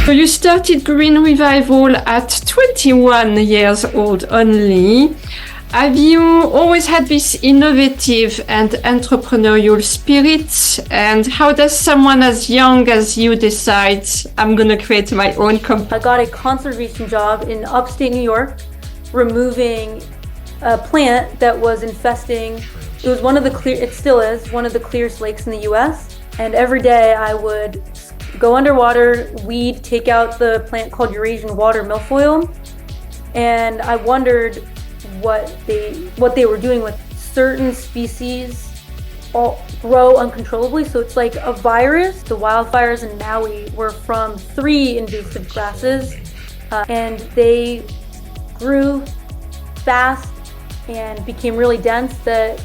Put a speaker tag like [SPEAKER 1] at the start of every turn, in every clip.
[SPEAKER 1] So you started Green Revival at 21 years old only. Have you always had this innovative and entrepreneurial spirit? And how does someone as young as you decide, I'm going to create my own company?
[SPEAKER 2] I got a conservation job in upstate New York, removing a plant that was infesting. It was it still is one of the clearest lakes in the US. And every day I would go underwater, weed, take out the plant called Eurasian water milfoil. And I wondered what they were doing with certain species all grow uncontrollably. So it's like a virus. The wildfires in Maui were from 3 invasive grasses, and they grew fast and became really dense that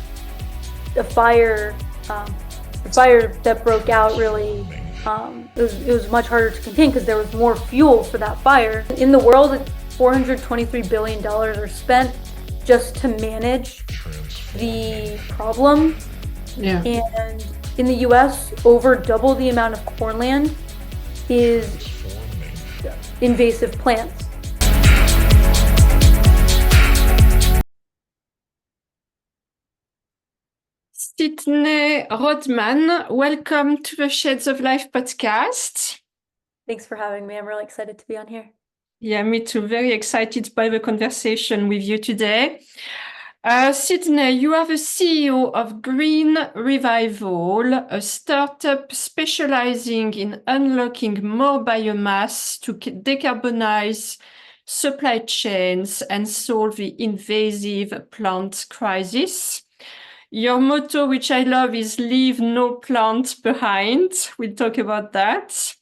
[SPEAKER 2] the fire that broke out really it was much harder to contain because there was more fuel for that fire. In the world, $423 billion are spent just to manage the problem.
[SPEAKER 1] Yeah.
[SPEAKER 2] And in the US, over double the amount of corn land is invasive plants.
[SPEAKER 1] Sydney Rodman, welcome to the Shades of Life podcast.
[SPEAKER 2] Thanks for having me. I'm really excited to be on here.
[SPEAKER 1] Yeah, me too. Very excited by the conversation with you today. Sydney, you are the CEO of Green Revival, a startup specialising in unlocking more biomass to decarbonize supply chains and solve the invasive plant crisis. Your motto, which I love, is leave no plant behind. We'll talk about that.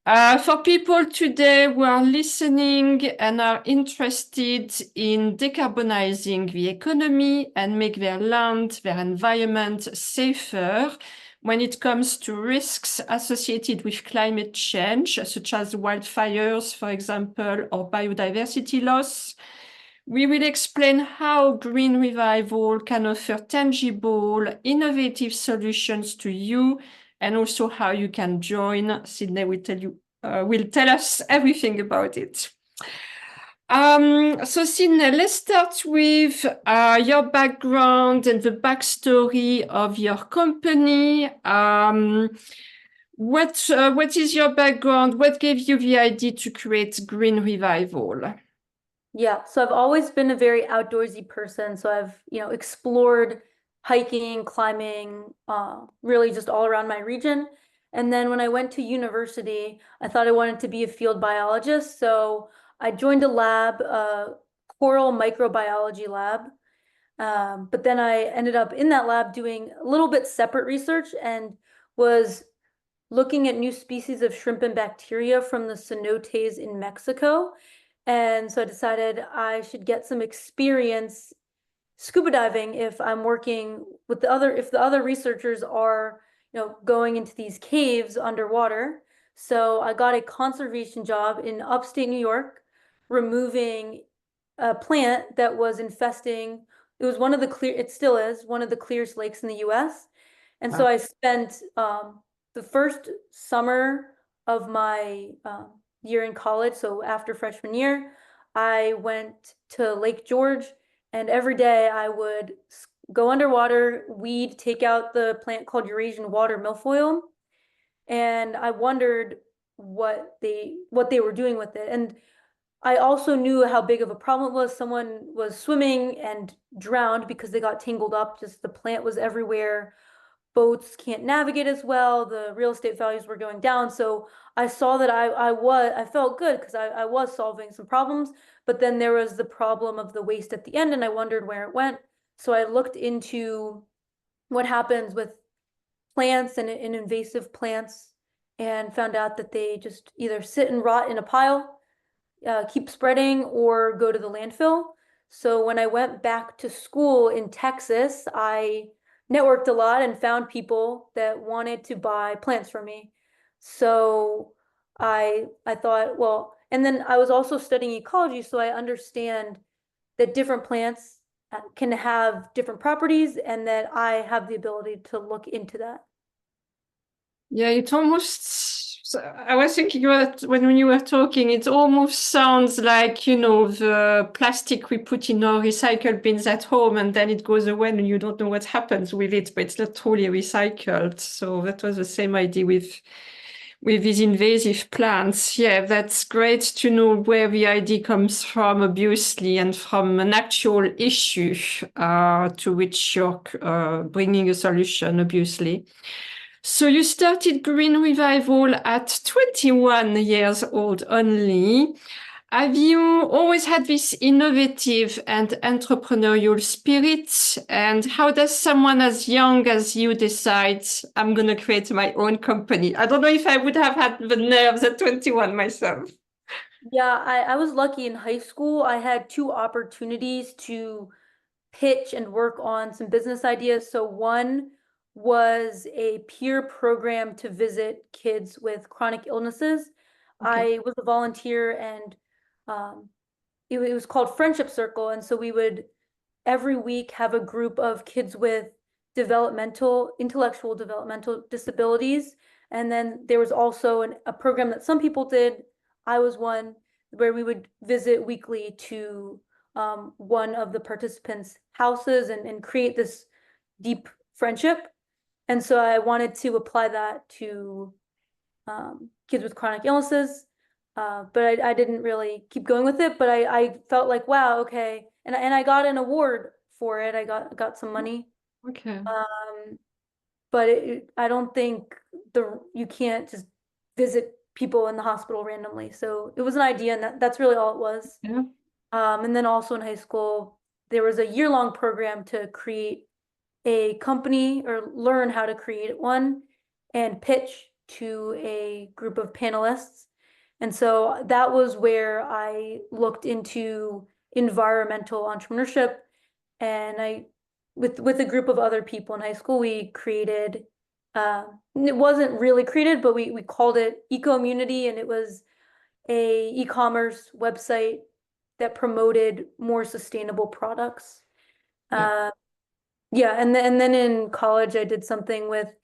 [SPEAKER 1] For people today who are listening and are interested in decarbonizing the economy and make their land, their environment safer when it comes to risks associated with climate change, such as wildfires, for example, or biodiversity loss, we will explain how Green Revival can offer tangible, innovative solutions to you, and also how you can join. Sydney will tell us everything about it. So Sydney, let's start with your background and the backstory of your company. What is your background? What gave you the idea to create Green Revival?
[SPEAKER 2] Yeah, so I've always been a very outdoorsy person. So I've, explored hiking, climbing, really just all around my region. And then when I went to university, I thought I wanted to be a field biologist. So I joined a lab, a coral microbiology lab. But then I ended up in that lab doing a little bit separate research and was looking at new species of shrimp and bacteria from the cenotes in Mexico. And so I decided I should get some experience scuba diving if I'm working with if the other researchers are, going into these caves underwater. So I got a conservation job in upstate New York, removing a plant that was infesting. It was it still is one of the clearest lakes in the US. And so I spent the first summer of my year in college, so after freshman year, I went to Lake George, and every day I would go underwater, weed, take out the plant called Eurasian water milfoil, and I wondered what they were doing with it. And I also knew how big of a problem it was. Someone was swimming and drowned because they got tangled up, just the plant was everywhere. Boats can't navigate as well. The real estate values were going down. So I saw that I felt good because I was solving some problems, but then there was the problem of the waste at the end, and I wondered where it went. So I looked into what happens with plants and invasive plants and found out that they just either sit and rot in a pile, keep spreading, or go to the landfill. So when I went back to school in Texas, I networked a lot and found people that wanted to buy plants from me. So I thought, well, and then I was also studying ecology, so I understand that different plants can have different properties and that I have the ability to look into that.
[SPEAKER 1] Yeah, it almost So I was thinking about when you were talking, it almost sounds like, the plastic we put in our recycle bins at home and then it goes away and you don't know what happens with it, but it's not truly recycled. So that was the same idea with these invasive plants. Yeah, that's great to know where the idea comes from, obviously, and from an actual issue to which you're bringing a solution, obviously. So you started Green Revival at 21 years old only. Have you always had this innovative and entrepreneurial spirit? And how does someone as young as you decide, I'm going to create my own company? I don't know if I would have had the nerves at 21 myself.
[SPEAKER 2] Yeah, I was lucky in high school. I had two opportunities to pitch and work on some business ideas. So one was a peer program to visit kids with chronic illnesses.
[SPEAKER 1] Okay.
[SPEAKER 2] I was a volunteer and um, it was called Friendship Circle. And so we would every week have a group of kids with intellectual developmental disabilities. And then there was also a program that some people did. I was one where we would visit weekly to one of the participants' houses and create this deep friendship. And so I wanted to apply that to kids with chronic illnesses. But I didn't really keep going with it. But I felt like, wow, okay. And I got an award for it. I got some money.
[SPEAKER 1] Okay.
[SPEAKER 2] Um, but I don't think you can't just visit people in the hospital randomly. So it was an idea, and that's really all it was.
[SPEAKER 1] Yeah.
[SPEAKER 2] And then also in high school, there was a year-long program to create a company or learn how to create one and pitch to a group of panelists. And so that was where I looked into environmental entrepreneurship. And with a group of other people in high school, we created, it wasn't really created, but we called it Eco-Immunity, and it was a e-commerce website that promoted more sustainable products.
[SPEAKER 1] Yeah.
[SPEAKER 2] Uh, yeah, and then in college, I did something with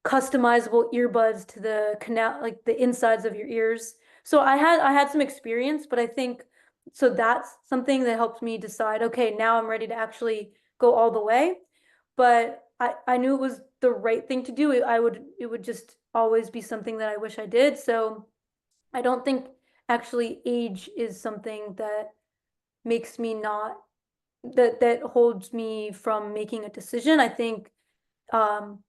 [SPEAKER 2] customizable earbuds to the canal, like the insides of your ears. So I had some experience, but I think so that's something that helped me decide, okay, now I'm ready to actually go all the way. But I knew it was the right thing to do. It would just always be something that I wish I did. So I don't think actually age is something that makes me not that holds me from making a decision. I think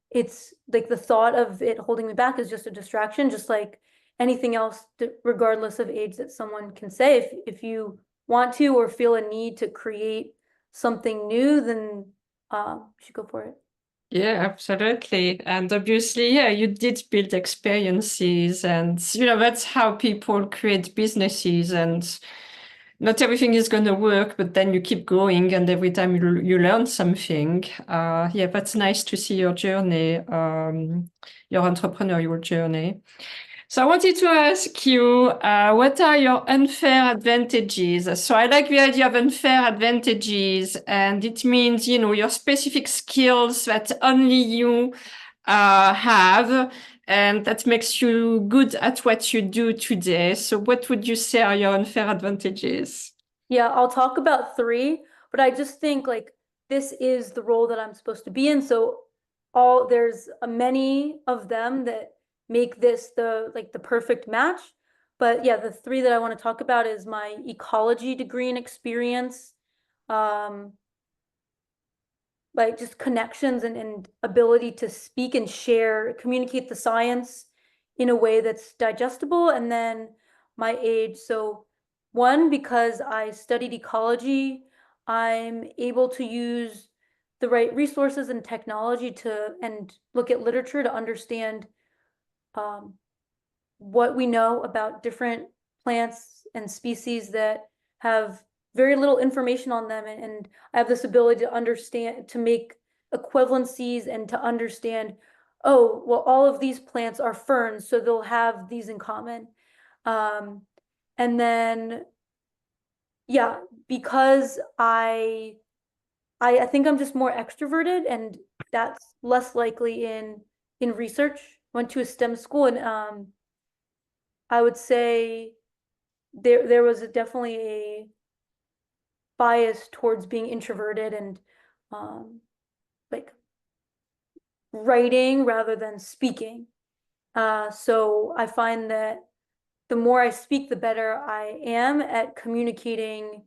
[SPEAKER 2] it's like the thought of it holding me back is just a distraction, just like anything else, regardless of age that someone can say. If you want to or feel a need to create something new, then you should go for it.
[SPEAKER 1] Yeah, absolutely. And obviously, yeah, you did build experiences and, that's how people create businesses and not everything is going to work, but then you keep going and every time you learn something. Yeah, that's nice to see your journey, your entrepreneurial journey. So I wanted to ask you, what are your unfair advantages? So I like the idea of unfair advantages, and it means, your specific skills that only you have, and that makes you good at what you do today. So what would you say are your unfair advantages?
[SPEAKER 2] Yeah, I'll talk about three, but I just think like this is the role that I'm supposed to be in. So there's many of them that make this the perfect match. But yeah, the three that I want to talk about is my ecology degree and experience, um, like just connections and ability to speak and share, communicate the science in a way that's digestible, and then my age. So one, because I studied ecology, I'm able to use the right resources and technology and look at literature to understand um, what we know about different plants and species that have very little information on them. And I have this ability to understand, to make equivalencies and to understand, oh, well, all of these plants are ferns, so they'll have these in common. Um, and then, yeah, because I think I'm just more extroverted, and that's less likely in research. Went to a STEM school, and I would say there was definitely a bias towards being introverted and like writing rather than speaking. So I find that the more I speak, the better I am at communicating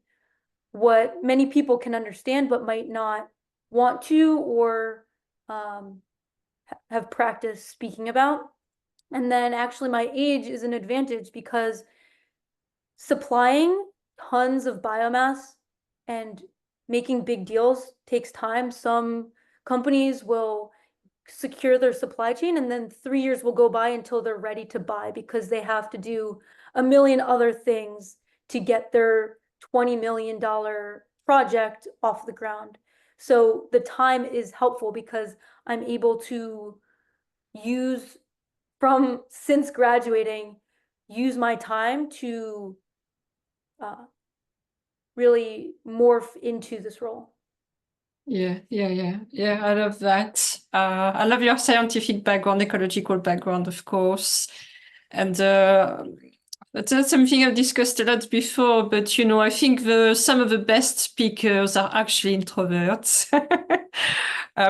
[SPEAKER 2] what many people can understand but might not want to or have practiced speaking about. And then actually my age is an advantage because supplying tons of biomass and making big deals takes time. Some companies will secure their supply chain and then 3 years will go by until they're ready to buy because they have to do a million other things to get their $20 million project off the ground. So the time is helpful because I'm able to use since graduating, use my time to really morph into this role.
[SPEAKER 1] Yeah. I love that. I love your scientific background, ecological background, of course. And that's something I've discussed a lot before, but I think some of the best speakers are actually introverts.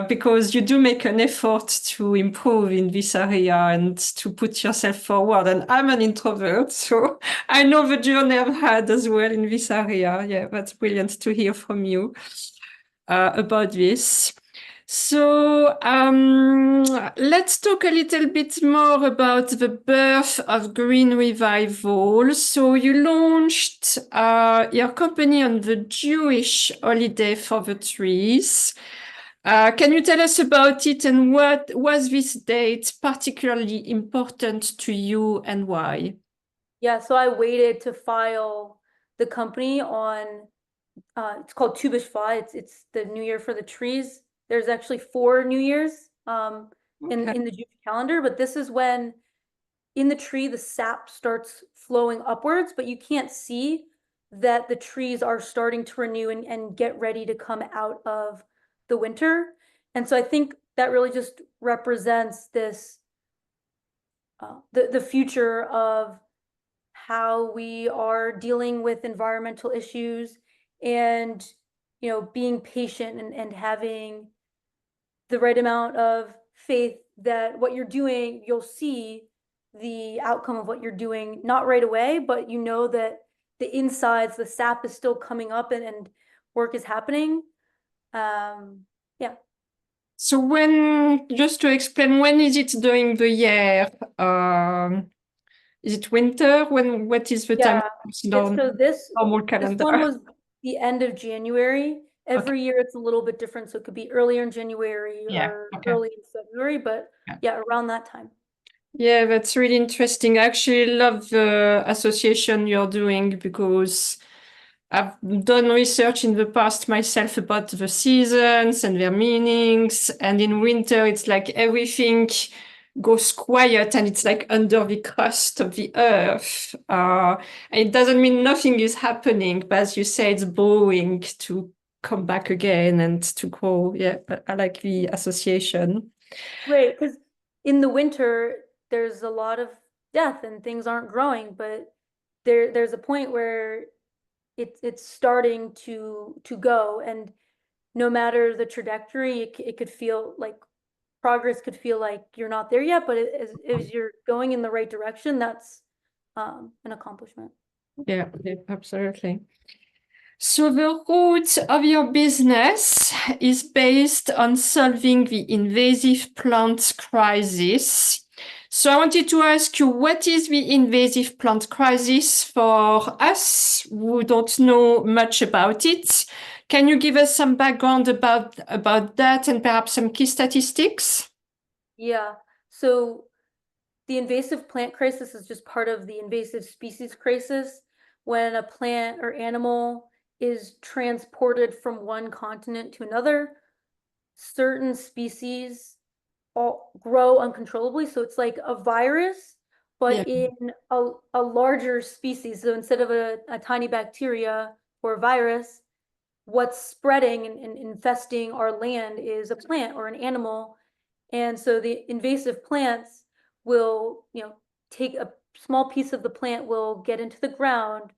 [SPEAKER 1] Because you do make an effort to improve in this area and to put yourself forward. And I'm an introvert, so I know the journey I've had as well in this area. Yeah, that's brilliant to hear from you about this. So let's talk a little bit more about the birth of Green Revival. So you launched your company on the Jewish holiday for the trees. Can you tell us about it and what was this date particularly important to you and why?
[SPEAKER 2] Yeah, so I waited to file the company on it's called Tu B'Shvat. It's the New Year for the trees. There's actually 4 New Years in the Jewish calendar, but this is when in the tree the sap starts flowing upwards, but you can't see that the trees are starting to renew and get ready to come out of the winter. And so I think that really just represents this the future of how we are dealing with environmental issues and being patient and having the right amount of faith that what you're doing, you'll see the outcome of what you're doing, not right away, but you know that the insides, the sap is still coming up and work is happening. Yeah.
[SPEAKER 1] So just to explain, when is it during the year? Is it winter? What is the time?
[SPEAKER 2] Yeah. So
[SPEAKER 1] Normal
[SPEAKER 2] this
[SPEAKER 1] calendar.
[SPEAKER 2] one was the end of January. Every year it's a little bit different. So it could be earlier in January or early in February, but yeah, around that time.
[SPEAKER 1] Yeah, that's really interesting. I actually love the association you're doing because I've done research in the past myself about the seasons and their meanings. And in winter, it's like everything goes quiet and it's like under the crust of the earth. And it doesn't mean nothing is happening, but as you say, it's brewing to come back again and to grow. Yeah, I like the association.
[SPEAKER 2] Right, because in the winter, there's a lot of death and things aren't growing, but there's a point where it's starting to go, and no matter the trajectory, it could feel like progress could feel like you're not there yet, but as you're going in the right direction, that's an accomplishment.
[SPEAKER 1] Yeah, absolutely. So the root of your business is based on solving the invasive plant crisis. So I wanted to ask you, what is the invasive plant crisis for us who don't know much about it? Can you give us some background about that and perhaps some key statistics?
[SPEAKER 2] Yeah, so the invasive plant crisis is just part of the invasive species crisis when a plant or animal is transported from one continent to another. Certain species all grow uncontrollably. So it's like a virus,
[SPEAKER 1] Yeah.
[SPEAKER 2] but in a larger species. So instead of a tiny bacteria or a virus, what's spreading and infesting our land is a plant or an animal. And so the invasive plants will, take a small piece of the plant will get into the ground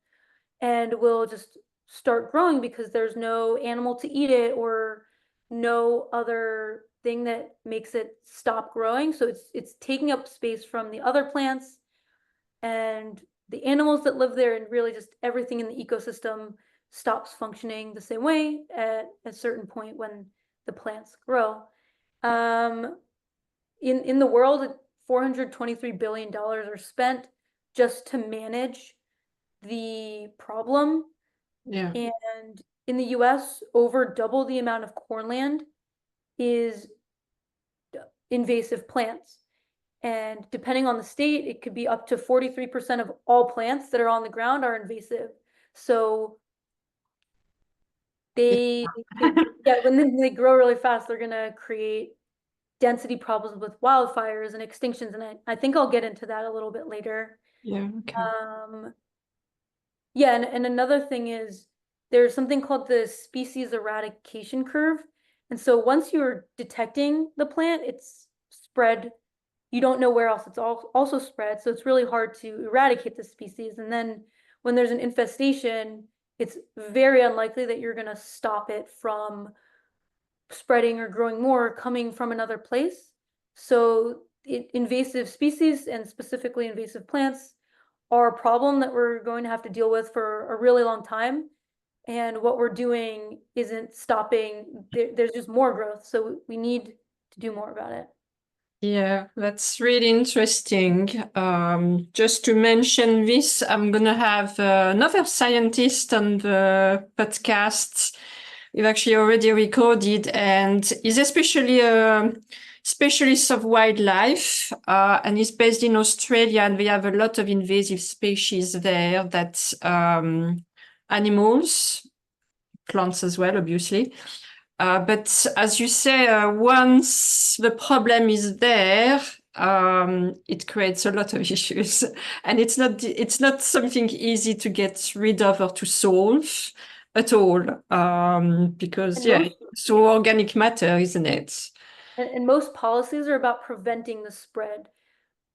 [SPEAKER 2] and will just start growing because there's no animal to eat it or no other thing that makes it stop growing. So it's taking up space from the other plants and the animals that live there, and really just everything in the ecosystem stops functioning the same way at a certain point when the plants grow. In the world, $423 billion are spent just to manage the problem.
[SPEAKER 1] Yeah.
[SPEAKER 2] And in the US, over double the amount of corn land is invasive plants. And depending on the state, it could be up to 43% of all plants that are on the ground are invasive. So they could, yeah, when they grow really fast, they're gonna create density problems with wildfires and extinctions. And I think I'll get into that a little bit later.
[SPEAKER 1] Yeah. Okay.
[SPEAKER 2] Yeah, and another thing is there's something called the species eradication curve. And so once you're detecting the plant, it's spread. You don't know where else it's also spread. So it's really hard to eradicate the species. And then when there's an infestation, it's very unlikely that you're going to stop it from spreading or growing more coming from another place. So invasive species, and specifically invasive plants, are a problem that we're going to have to deal with for a really long time. And what we're doing isn't stopping. There's just more growth. So we need to do more about it.
[SPEAKER 1] Yeah, that's really interesting. Just to mention this, I'm going to have another scientist on the podcast we've actually already recorded, and he's especially a specialist of wildlife, and he's based in Australia, and we have a lot of invasive species there that animals, plants as well, obviously. But as you say, once the problem is there, it creates a lot of issues, and it's not something easy to get rid of or to solve at all, because so organic matter, isn't it?
[SPEAKER 2] And most policies are about preventing the spread,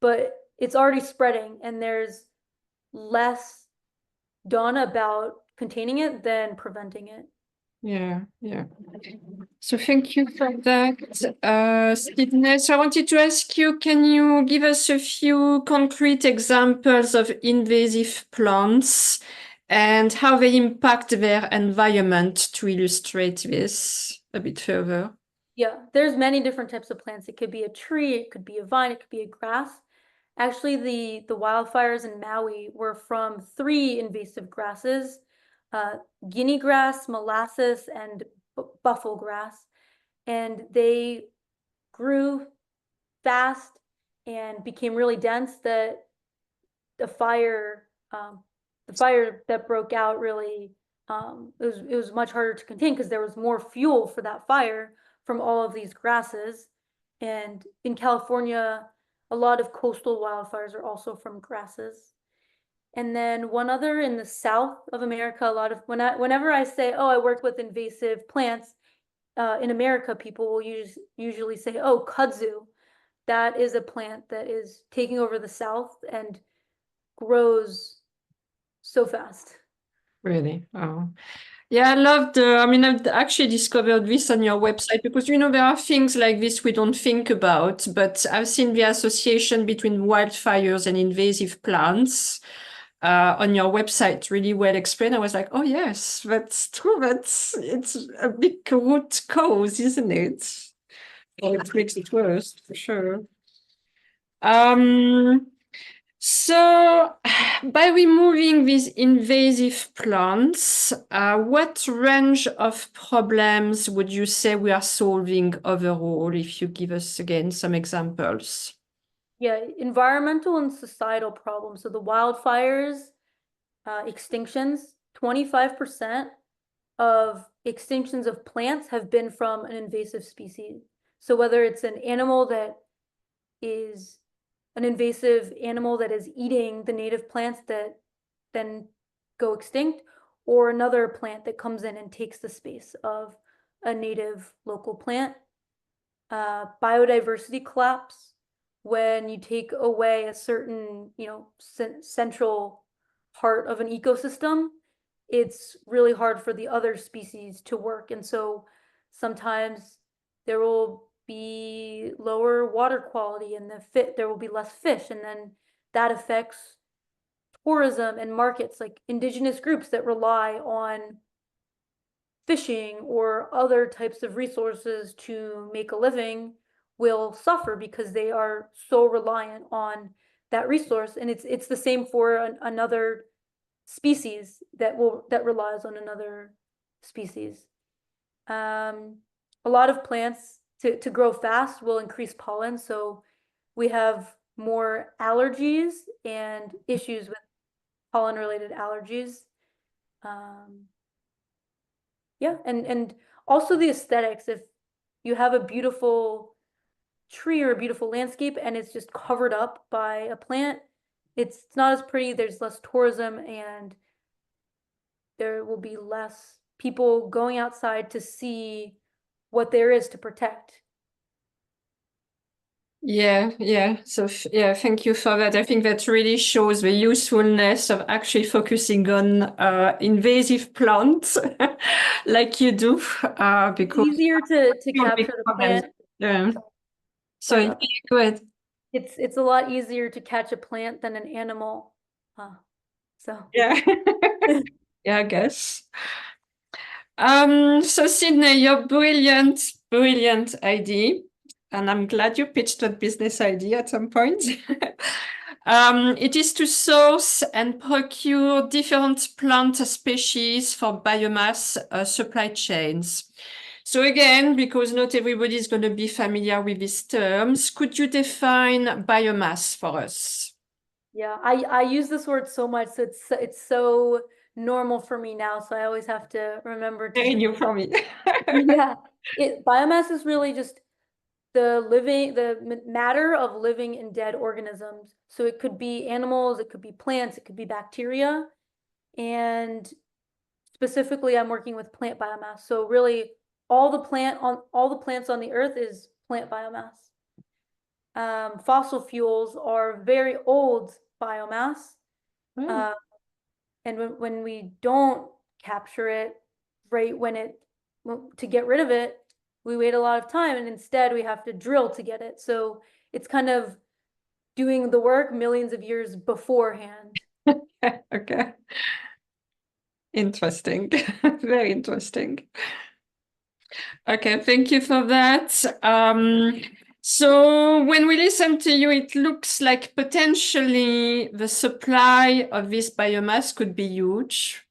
[SPEAKER 2] but it's already spreading, and there's less done about containing it than preventing it.
[SPEAKER 1] Yeah, yeah. So thank you for that, Sydney. So I wanted to ask you, can you give us a few concrete examples of invasive plants and how they impact their environment to illustrate this a bit further?
[SPEAKER 2] Yeah, there's many different types of plants. It could be a tree, it could be a vine, it could be a grass. Actually, the wildfires in Maui were from 3 invasive grasses, guinea grass, molasses, and buffalo grass. And they grew fast and became really dense that the fire that broke out really, it was much harder to contain because there was more fuel for that fire from all of these grasses. And in California, a lot of coastal wildfires are also from grasses. And then one other in the south of America, a lot of whenever I say, oh, I work with invasive plants, in America, people will usually say, oh, kudzu. That is a plant that is taking over the south and grows so fast.
[SPEAKER 1] Really? Oh. Yeah, I loved, I've actually discovered this on your website because, there are things like this we don't think about, but I've seen the association between wildfires and invasive plants on your website really well explained. I was like, oh, yes, that's true. It's a big root cause, isn't it? Or it makes it worse, for sure. So by removing these invasive plants, what range of problems would you say we are solving overall, if you give us again some examples?
[SPEAKER 2] Yeah, environmental and societal problems. So the wildfires, extinctions, 25% of extinctions of plants have been from an invasive species. So whether it's an animal that is an invasive animal that is eating the native plants that then go extinct, or another plant that comes in and takes the space of a native local plant. Biodiversity collapse. when you take away a certain, central part of an ecosystem, it's really hard for the other species to work. And so sometimes there will be lower water quality and there will be less fish, and then that affects tourism and markets, like indigenous groups that rely on fishing or other types of resources to make a living will suffer because they are so reliant on that resource. And it's the same for another species that relies on another species. A lot of plants to grow fast will increase pollen, so we have more allergies and issues with pollen related allergies. Yeah, and also the aesthetics. If you have a beautiful tree or a beautiful landscape and it's just covered up by a plant, it's not as pretty. There's less tourism, and there will be less people going outside to see what there is to protect.
[SPEAKER 1] Yeah. So yeah, thank you for that. I think that really shows the usefulness of actually focusing on invasive plants like you do, because
[SPEAKER 2] Easier to
[SPEAKER 1] you're a big
[SPEAKER 2] capture the
[SPEAKER 1] problem.
[SPEAKER 2] plant.
[SPEAKER 1] Yeah.
[SPEAKER 2] Sorry
[SPEAKER 1] So
[SPEAKER 2] about that.
[SPEAKER 1] go ahead.
[SPEAKER 2] It's a lot easier to catch a plant than an animal. So
[SPEAKER 1] Yeah. Yeah, I guess. So Sydney, your brilliant idea, and I'm glad you pitched that business idea at some point. It is to source and procure different plant species for biomass supply chains. So again, because not everybody is going to be familiar with these terms, could you define biomass for us?
[SPEAKER 2] yeah, I use this word so much, so it's so normal for me now. So I always have to remember to
[SPEAKER 1] Very new for me.
[SPEAKER 2] yeah. Biomass is really just the matter of living and dead organisms. So it could be animals, it could be plants, it could be bacteria. And specifically, I'm working with plant biomass. So really all the plants on the earth is plant biomass. Fossil fuels are very old biomass.
[SPEAKER 1] Oh.
[SPEAKER 2] Uh, and when we don't capture it right to get rid of it, we wait a lot of time, and instead we have to drill to get it. So it's kind of doing the work millions of years beforehand.
[SPEAKER 1] Okay. Interesting. Very interesting. Okay, thank you for that. So when we listen to you, it looks like potentially the supply of this biomass could be huge.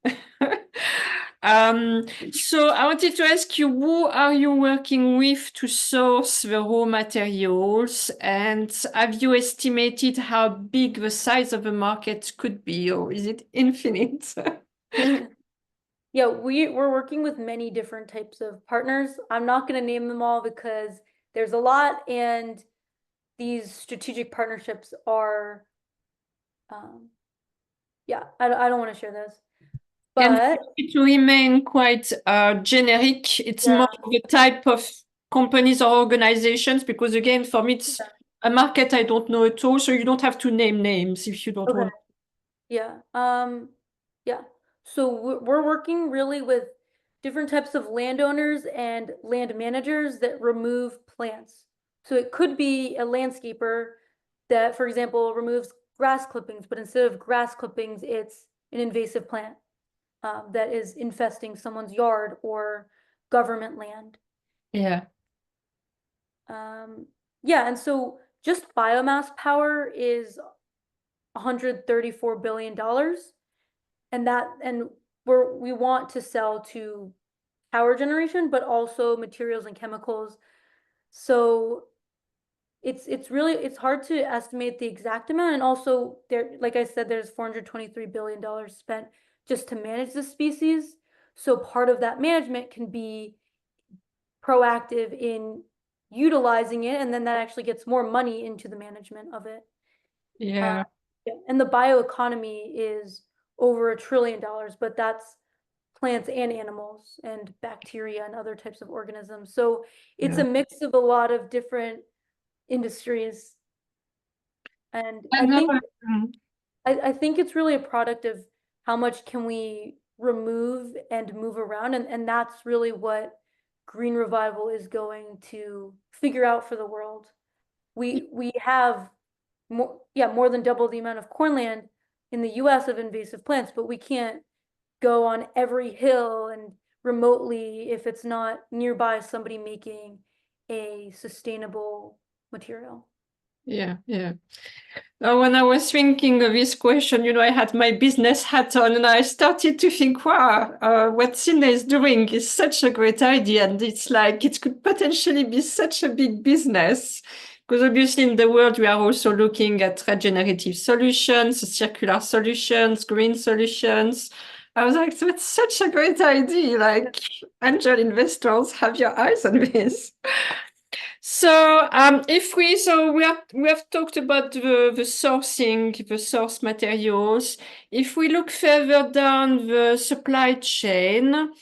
[SPEAKER 1] So I wanted to ask you, who are you working with to source the raw materials? And have you estimated how big the size of the market could be, or is it infinite?
[SPEAKER 2] Yeah, we're working with many different types of partners. I'm not going to name them all because there's a lot, and these strategic partnerships are, yeah, I don't want to share those.
[SPEAKER 1] And
[SPEAKER 2] But
[SPEAKER 1] to remain quite generic, it's
[SPEAKER 2] yeah,
[SPEAKER 1] more the type of companies or organizations, because again, for me, it's a market I don't know at all, so you don't have to name names if you don't
[SPEAKER 2] okay.
[SPEAKER 1] want.
[SPEAKER 2] Yeah. Yeah. So we're working really with different types of landowners and land managers that remove plants. So it could be a landscaper that, for example, removes grass clippings, but instead of grass clippings, it's an invasive plant that is infesting someone's yard or government land.
[SPEAKER 1] Yeah.
[SPEAKER 2] Yeah, and so just biomass power is $134 billion. And we want to sell to power generation, but also materials and chemicals. So it's hard to estimate the exact amount. And also there, like I said, there's $423 billion spent just to manage the species. So part of that management can be proactive in utilizing it, and then that actually gets more money into the management of it.
[SPEAKER 1] Yeah.
[SPEAKER 2] Yeah. And the bioeconomy is over $1 trillion, but that's plants and animals and bacteria and other types of organisms. So it's
[SPEAKER 1] Yeah.
[SPEAKER 2] a mix of a lot of different industries. And
[SPEAKER 1] I
[SPEAKER 2] I
[SPEAKER 1] know.
[SPEAKER 2] think
[SPEAKER 1] Mm.
[SPEAKER 2] I think it's really a product of how much can we remove and move around, and that's really what Green Revival is going to figure out for the world. We have more than double the amount of cornland in the US of invasive plants, but we can't go on every hill and remotely if it's not nearby somebody making a sustainable material.
[SPEAKER 1] Yeah, yeah. When I was thinking of this question, I had my business hat on and I started to think, wow, what Sydney is doing is such a great idea. And it's like it could potentially be such a big business. Because obviously in the world, we are also looking at regenerative solutions, circular solutions, green solutions. I was like, that's such a great idea. Like, angel investors, have your eyes on this. So we have talked about the sourcing, the source materials. If we look further down the supply chain,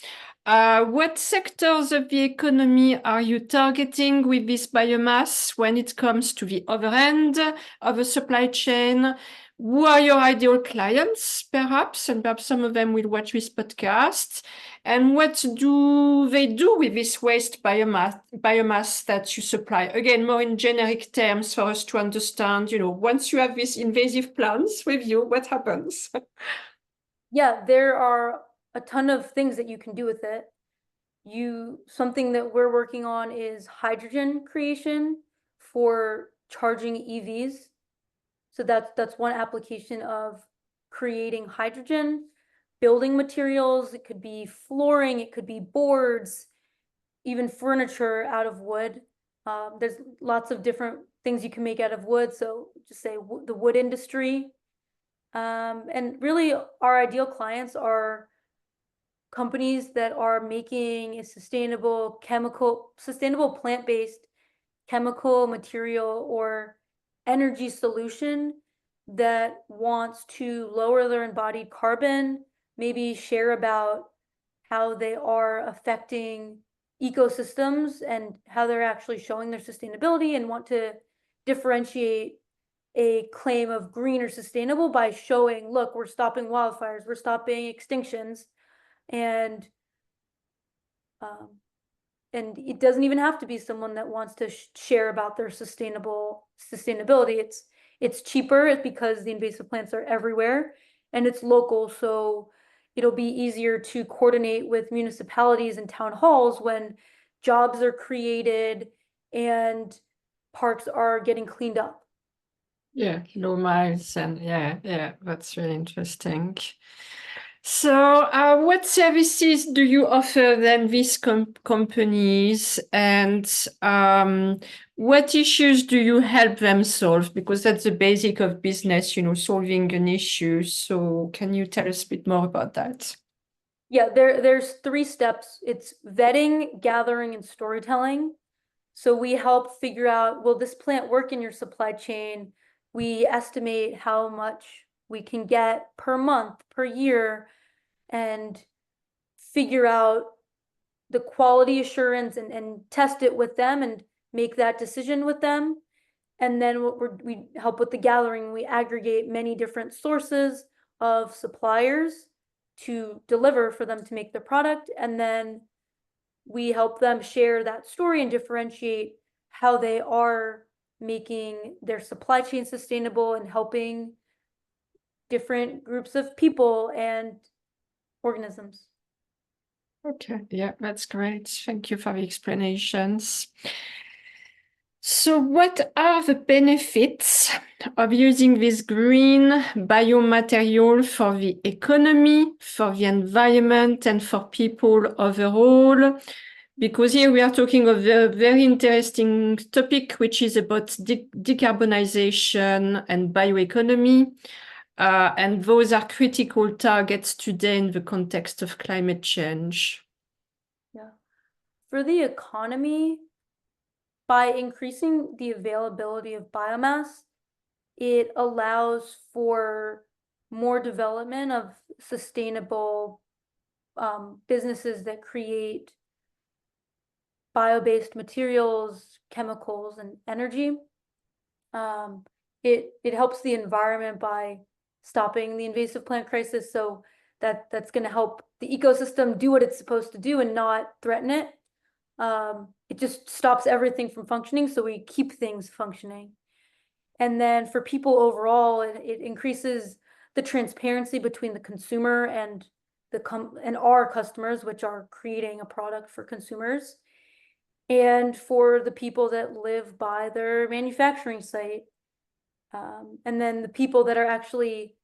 [SPEAKER 1] what sectors of the economy are you targeting with this biomass when it comes to the other end of the supply chain? Who are your ideal clients, perhaps? And perhaps some of them will watch this podcast. And what do they do with this waste biomass that you supply? Again, more in generic terms for us to understand, once you have these invasive plants with you, what happens?
[SPEAKER 2] Yeah, there are a ton of things that you can do with it. Something that we're working on is hydrogen creation for charging EVs. So that's one application of creating hydrogen, building materials. It could be flooring, it could be boards, even furniture out of wood. There's lots of different things you can make out of wood. So just say the wood industry. And really our ideal clients are companies that are making a sustainable plant-based chemical material or energy solution that wants to lower their embodied carbon, maybe share about how they are affecting ecosystems and how they're actually showing their sustainability, and want to differentiate a claim of green or sustainable by showing, look, we're stopping wildfires, we're stopping extinctions, and um, and it doesn't even have to be someone that wants to share about their sustainability. It's cheaper because the invasive plants are everywhere and it's local, so it'll be easier to coordinate with municipalities and town halls when jobs are created and parks are getting cleaned up.
[SPEAKER 1] Yeah, low miles and yeah, that's really interesting. So, what services do you offer then these companies, and what issues do you help them solve? Because that's the basic of business, solving an issue. So, can you tell us a bit more about that?
[SPEAKER 2] Yeah, there's 3 steps. It's vetting, gathering, and storytelling. So we help figure out, will this plant work in your supply chain? We estimate how much we can get per month, per year, and figure out the quality assurance and test it with them and make that decision with them. And then we help with the gathering. We aggregate many different sources of suppliers to deliver for them to make the product. And then we help them share that story and differentiate how they are making their supply chain sustainable and helping different groups of people and organisms.
[SPEAKER 1] Okay, yeah, that's great. Thank you for the explanations. So, what are the benefits of using this green biomaterial for the economy, for the environment, and for people overall? Because here we are talking of a very interesting topic, which is about decarbonization and bioeconomy. And those are critical targets today in the context of climate change.
[SPEAKER 2] Yeah. For the economy, by increasing the availability of biomass, it allows for more development of sustainable businesses that create bio-based materials, chemicals, and energy. it helps the environment by stopping the invasive plant crisis. So that's going to help the ecosystem do what it's supposed to do and not threaten it. It just stops everything from functioning, so we keep things functioning. And then for people overall, it increases the transparency between the consumer and our customers, which are creating a product for consumers, and for the people that live by their manufacturing site. And then the people that are actually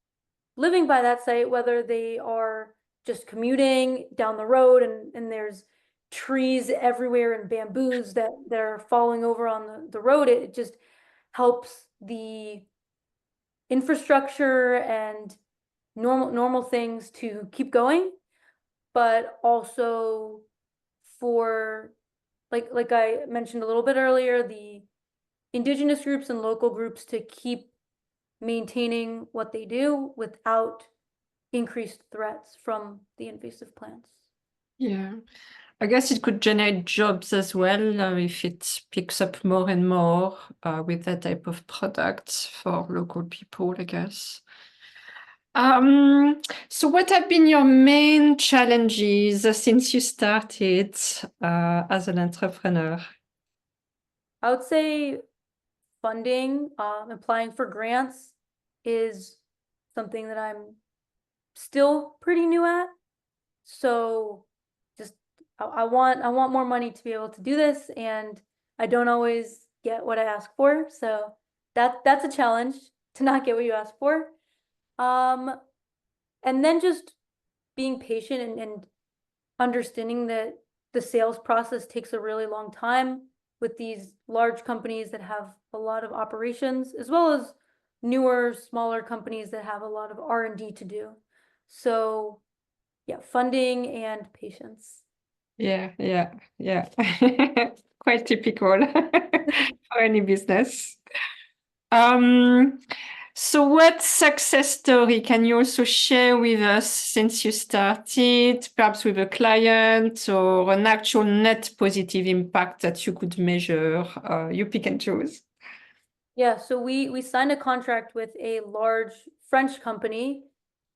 [SPEAKER 2] living by that site, whether they are just commuting down the road and there's trees everywhere and bamboos that are falling over on the road, it just helps the infrastructure and normal things to keep going, but also for, like I mentioned a little bit earlier, the indigenous groups and local groups to keep maintaining what they do without increased threats from the invasive plants.
[SPEAKER 1] Yeah. I guess it could generate jobs as well if it picks up more and more with that type of products for local people, I guess. So what have been your main challenges since you started as an entrepreneur?
[SPEAKER 2] I would say funding, applying for grants is something that I'm still pretty new at. So just I want more money to be able to do this, and I don't always get what I ask for. So that's a challenge to not get what you ask for. And then just being patient and understanding that the sales process takes a really long time with these large companies that have a lot of operations, as well as newer, smaller companies that have a lot of R&D to do. So yeah, funding and patience.
[SPEAKER 1] Yeah. Quite typical for any business. So what success story can you also share with us since you started, perhaps with a client or an actual net positive impact that you could measure? You pick and choose.
[SPEAKER 2] Yeah, so we signed a contract with a large French company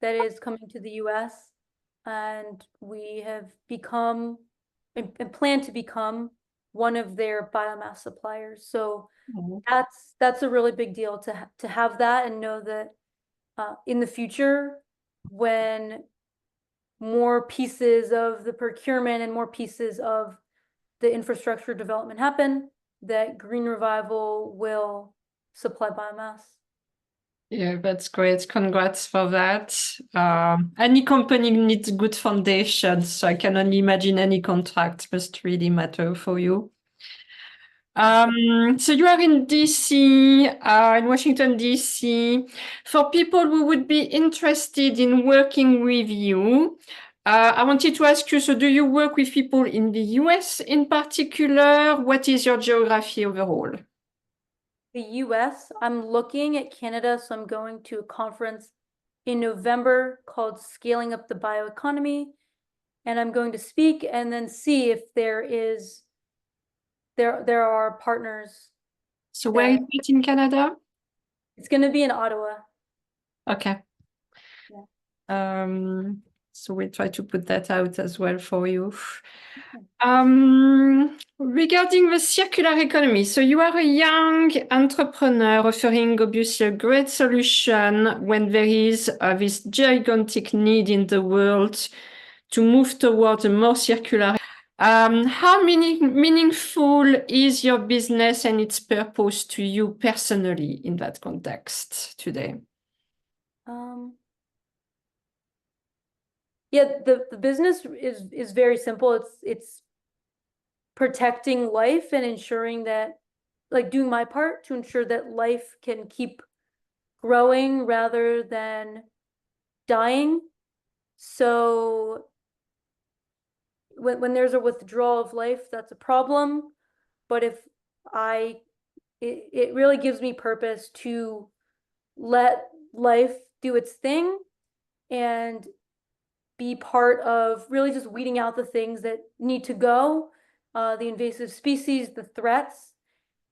[SPEAKER 2] that is coming to the US, and we have become and plan to become one of their biomass suppliers. So that's a really big deal to have that and know that in the future, when more pieces of the procurement and more pieces of the infrastructure development happen, that Green Revival will supply biomass.
[SPEAKER 1] Yeah, that's great. Congrats for that. Any company needs good foundations, so I can only imagine any contract must really matter for you. So you are in DC, in Washington, DC. For people who would be interested in working with you, I wanted to ask you, so do you work with people in the US in particular? What is your geography overall?
[SPEAKER 2] The US, I'm looking at Canada, so I'm going to a conference in November called Scaling Up the Bioeconomy, and I'm going to speak and then see if there are partners.
[SPEAKER 1] So where is it in Canada?
[SPEAKER 2] It's going to be in Ottawa.
[SPEAKER 1] Okay.
[SPEAKER 2] Yeah.
[SPEAKER 1] So we'll try to put that out as well for you. Regarding the circular economy, so you are a young entrepreneur offering obviously a great solution when there is this gigantic need in the world to move towards a more circular. How meaningful is your business and its purpose to you personally in that context today?
[SPEAKER 2] Yeah, the business is very simple. It's protecting life and ensuring that, like, doing my part to ensure that life can keep growing rather than dying. So when there's a withdrawal of life, that's a problem. But if it really gives me purpose to let life do its thing and be part of really just weeding out the things that need to go, the invasive species, the threats,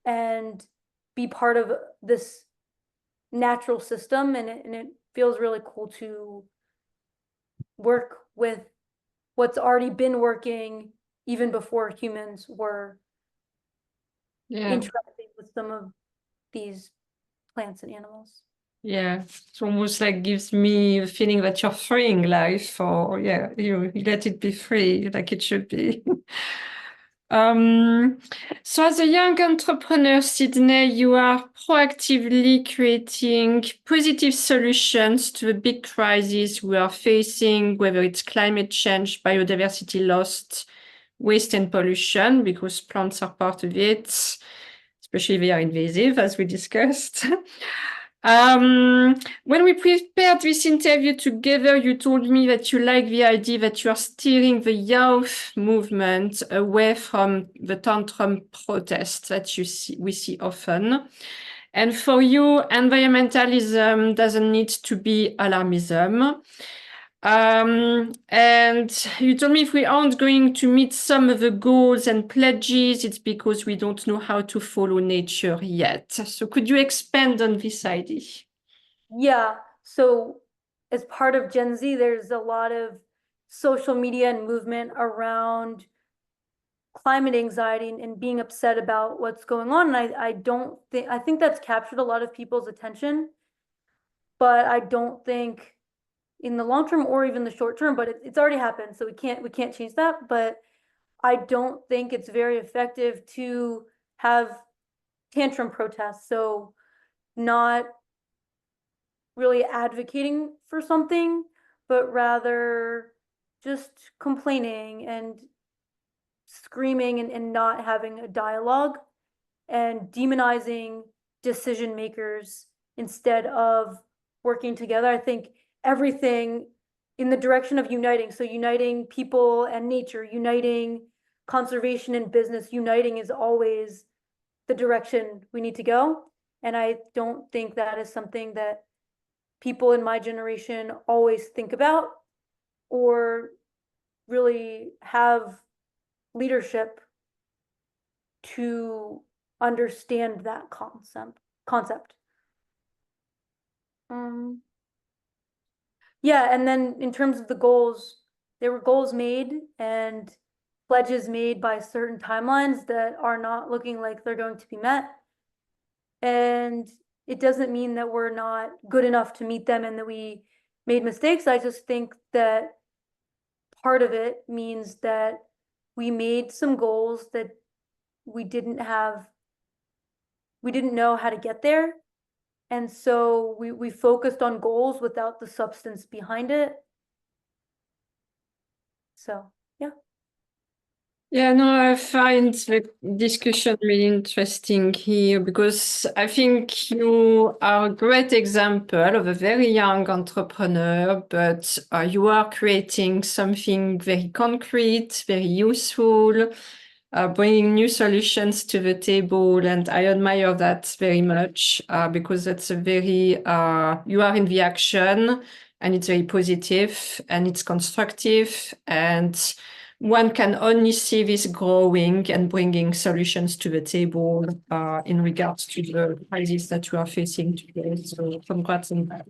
[SPEAKER 2] and be part of this natural system, and it feels really cool to work with what's already been working even before humans were interacting with some of these plants and animals.
[SPEAKER 1] Yeah, it's almost like gives me a feeling that you're freeing life, or you let it be free like it should be. So as a young entrepreneur, Sydney, you are proactively creating positive solutions to the big crises we are facing, whether it's climate change, biodiversity loss, waste and pollution, because plants are part of it, especially they are invasive, as we discussed. When we prepared this interview together, you told me that you like the idea that you are steering the youth movement away from the tantrum protests that we see often. And for you, environmentalism doesn't need to be alarmism. And you told me if we aren't going to meet some of the goals and pledges, it's because we don't know how to follow nature yet. So could you expand on this idea?
[SPEAKER 2] Yeah, so as part of Gen Z, there's a lot of social media and movement around climate anxiety and being upset about what's going on. And I think that's captured a lot of people's attention, but I don't think in the long term or even the short term, but it's already happened, so we can't change that. But I don't think it's very effective to have tantrum protests. So not really advocating for something, but rather just complaining and screaming and not having a dialogue and demonizing decision makers instead of working together. I think everything in the direction of uniting, so uniting people and nature, uniting conservation and business, uniting is always the direction we need to go. And I don't think that is something that people in my generation always think about or really have leadership to understand that concept. Yeah, and then in terms of the goals, there were goals made and pledges made by certain timelines that are not looking like they're going to be met. And it doesn't mean that we're not good enough to meet them and that we made mistakes. I just think that part of it means that we made some goals that we didn't know how to get there. And so we focused on goals without the substance behind it. So, yeah.
[SPEAKER 1] Yeah, no, I find the discussion really interesting here because I think you are a great example of a very young entrepreneur, but you are creating something very concrete, very useful, bringing new solutions to the table. And I admire that very much because that's a very, you are in the action and it's very positive and it's constructive, and one can only see this growing and bringing solutions to the table in regards to the crisis that we are facing today. So congrats on that.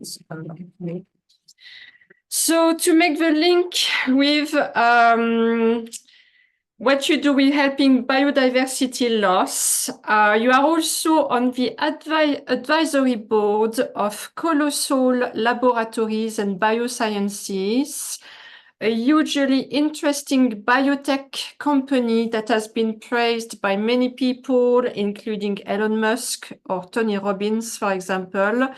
[SPEAKER 1] So to make the link with what you do with helping biodiversity loss, you are also on the advisory board of Colossal Laboratories and Biosciences, a hugely interesting biotech company that has been praised by many people, including Elon Musk or Tony Robbins, for example.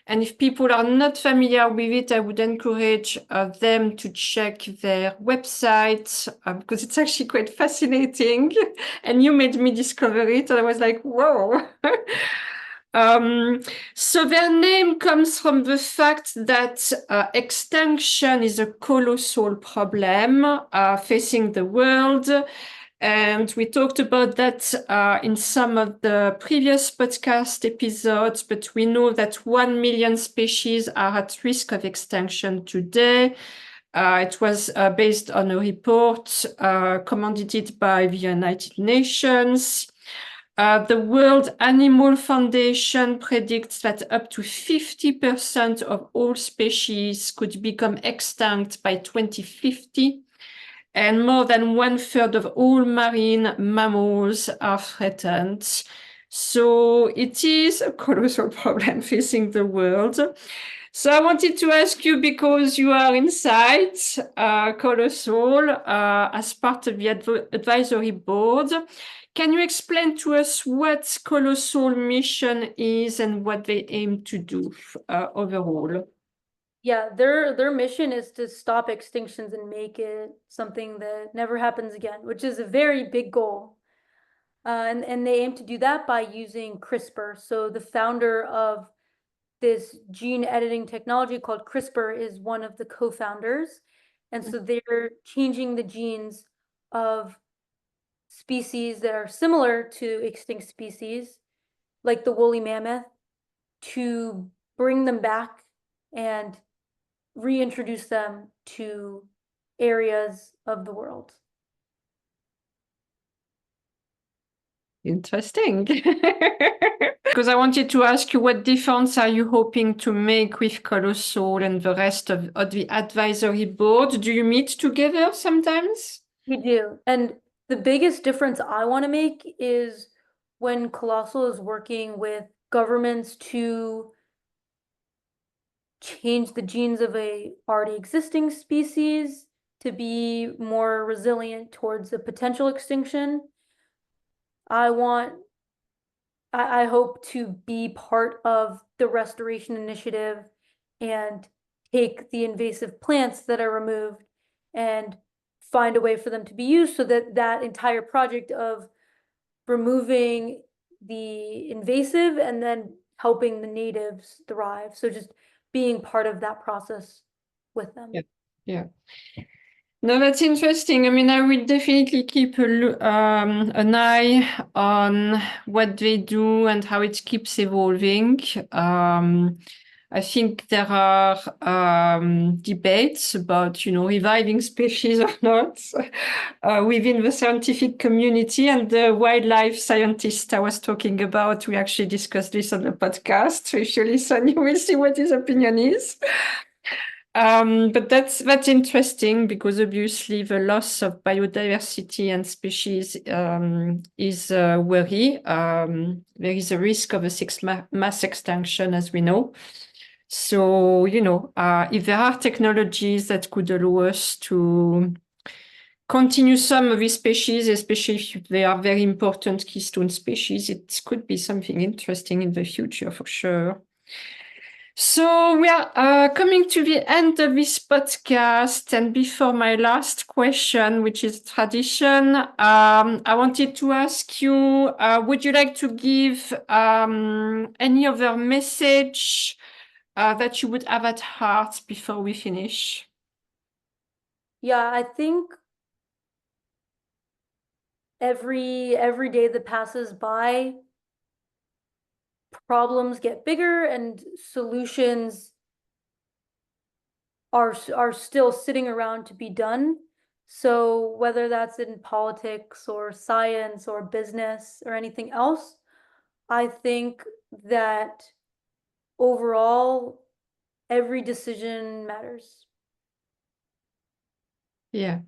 [SPEAKER 1] And if people are not familiar with it, I would encourage them to check their website because it's actually quite fascinating. And you made me discover it, and I was like, whoa. So their name comes from the fact that extinction is a colossal problem facing the world. And we talked about that in some of the previous podcast episodes, but we know that 1 million species are at risk of extinction today. It was based on a report commanded by the United Nations. The World Animal Foundation predicts that up to 50% of all species could become extinct by 2050, and more than 1/3 of all marine mammals are threatened. So it is a colossal problem facing the world. So I wanted to ask you, because you are inside Colossal as part of the advisory board, can you explain to us what Colossal mission is and what they aim to do overall?
[SPEAKER 2] Yeah, their mission is to stop extinctions and make it something that never happens again, which is a very big goal. And they aim to do that by using CRISPR. So the founder of this gene editing technology called CRISPR is one of the co-founders. And so they're changing the genes of species that are similar to extinct species, like the woolly mammoth, to bring them back and reintroduce them to areas of the world.
[SPEAKER 1] Interesting. Because I wanted to ask you, what difference are you hoping to make with Colossal and the rest of the advisory board? Do you meet together sometimes?
[SPEAKER 2] We do. And the biggest difference I want to make is when Colossal is working with governments to change the genes of a already existing species to be more resilient towards a potential extinction. I hope to be part of the restoration initiative and take the invasive plants that are removed and find a way for them to be used so that that entire project of removing the invasive and then helping the natives thrive. So just being part of that process with them.
[SPEAKER 1] Yeah. Yeah. No, that's interesting. I mean, I will definitely keep an eye on what they do and how it keeps evolving. I think there are debates about, reviving species or not within the scientific community, and the wildlife scientist I was talking about, we actually discussed this on the podcast. So if you listen, you will see what his opinion is. But that's interesting, because obviously the loss of biodiversity and species is a worry. There is a risk of a sixth mass extinction, as we know. So, if there are technologies that could allow us to continue some of these species, especially if they are very important keystone species, it could be something interesting in the future for sure. So we are coming to the end of this podcast, and before my last question, which is tradition, I wanted to ask you, would you like to give any other message that you would have at heart before we finish?
[SPEAKER 2] Yeah, I think every day that passes by, problems get bigger and solutions are still sitting around to be done. So whether that's in politics or science or business or anything else, I think that overall every decision matters.
[SPEAKER 1] Yeah,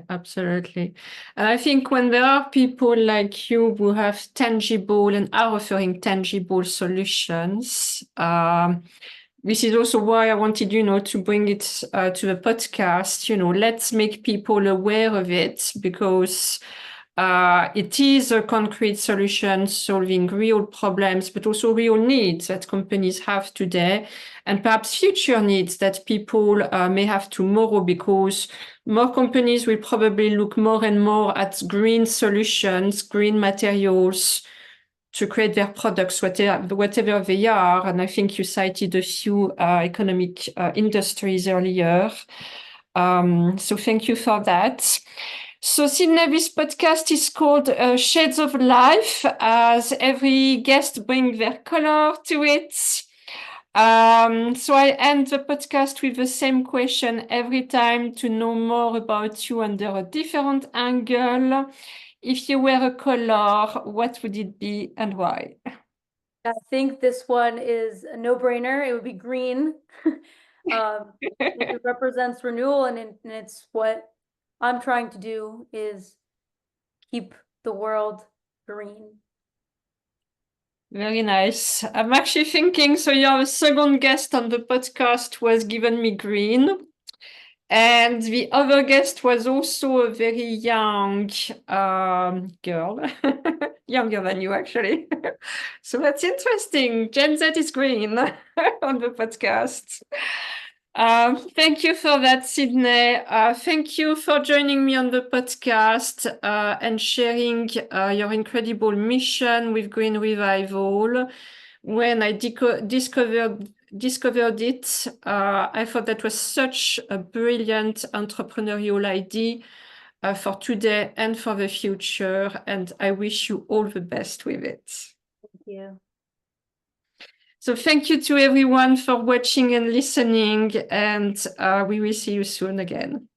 [SPEAKER 1] absolutely. And I think when there are people like you who have tangible and are offering tangible solutions, this is also why I wanted, to bring it to the podcast. Let's make people aware of it, because it is a concrete solution solving real problems, but also real needs that companies have today, and perhaps future needs that people may have tomorrow, because more companies will probably look more and more at green solutions, green materials to create their products, whatever they are. And I think you cited a few economic industries earlier. So thank you for that. So Sydney, this podcast is called Shades of Life, as every guest brings their color to it. So I end the podcast with the same question every time, to know more about you under a different angle. if you were a color, what would it be and why?
[SPEAKER 2] I think this one is a no-brainer. It would be green. It represents renewal, and it's what I'm trying to do is keep the world green.
[SPEAKER 1] Very nice. I'm actually thinking, so you're the second guest on the podcast who has given me green. And the other guest was also a very young girl, younger than you actually. So that's interesting. Gen Z is green on the podcast. Thank you for that, Sydney. Thank you for joining me on the podcast and sharing your incredible mission with Green Revival. When I discovered it, I thought that was such a brilliant entrepreneurial idea for today and for the future. And I wish you all the best with it.
[SPEAKER 2] Thank you.
[SPEAKER 1] So thank you to everyone for watching and listening, and we will see you soon again.